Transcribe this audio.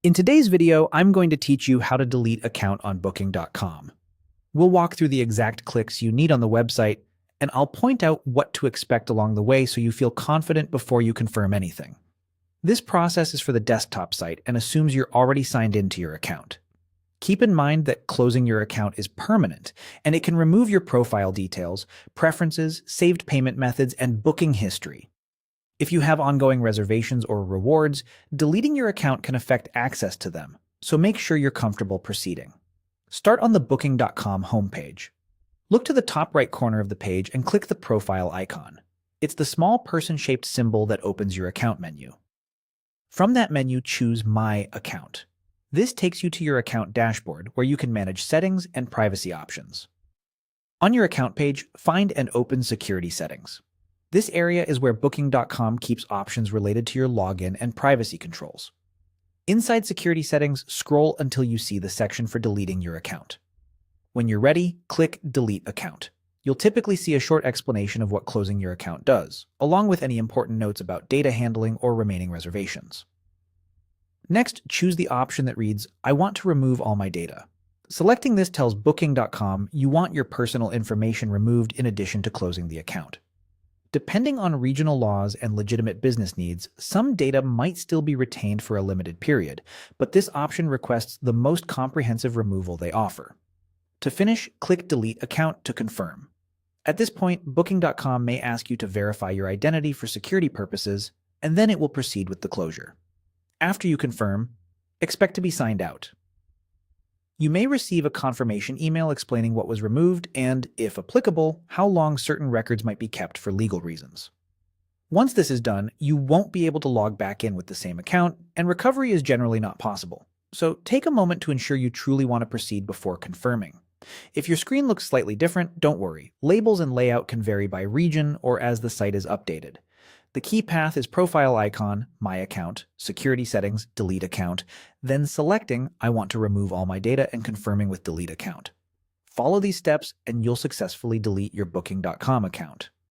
In today's video, I'm going to teach you how to delete account on Booking.com. We'll walk through the exact clicks you need on the website, and I'll point out what to expect along the way so you feel confident before you confirm anything. This process is for the desktop site and assumes you're already signed into your account. Keep in mind that closing your account is permanent, and it can remove your profile details, preferences, saved payment methods, and booking history. If you have ongoing reservations or rewards, deleting your account can affect access to them, so make sure you're comfortable proceeding. Start on the Booking.com homepage. Look to the top right corner of the page and click the profile icon. It's the small person-shaped symbol that opens your account menu. From that menu, choose My Account. This takes you to your account dashboard where you can manage settings and privacy options. On your account page, find and open Security Settings. This area is where Booking.com keeps options related to your login and privacy controls. Inside Security Settings, scroll until you see the section for deleting your account. When you're ready, click Delete Account. You'll typically see a short explanation of what closing your account does, along with any important notes about data handling or remaining reservations. Next, choose the option that reads, I want to remove all my data. Selecting this tells Booking.com you want your personal information removed in addition to closing the account. Depending on regional laws and legitimate business needs, some data might still be retained for a limited period, but this option requests the most comprehensive removal they offer. To finish, click Delete Account to confirm. At this point, Booking.com may ask you to verify your identity for security purposes, and then it will proceed with the closure. After you confirm, expect to be signed out. You may receive a confirmation email explaining what was removed and, if applicable, how long certain records might be kept for legal reasons. Once this is done, you won't be able to log back in with the same account, and recovery is generally not possible. So take a moment to ensure you truly want to proceed before confirming. If your screen looks slightly different, don't worry. Labels and layout can vary by region or as the site is updated. The key path is profile icon, My Account, Security Settings, Delete Account, then selecting I want to remove all my data and confirming with Delete Account. Follow these steps and you'll successfully delete your Booking.com account.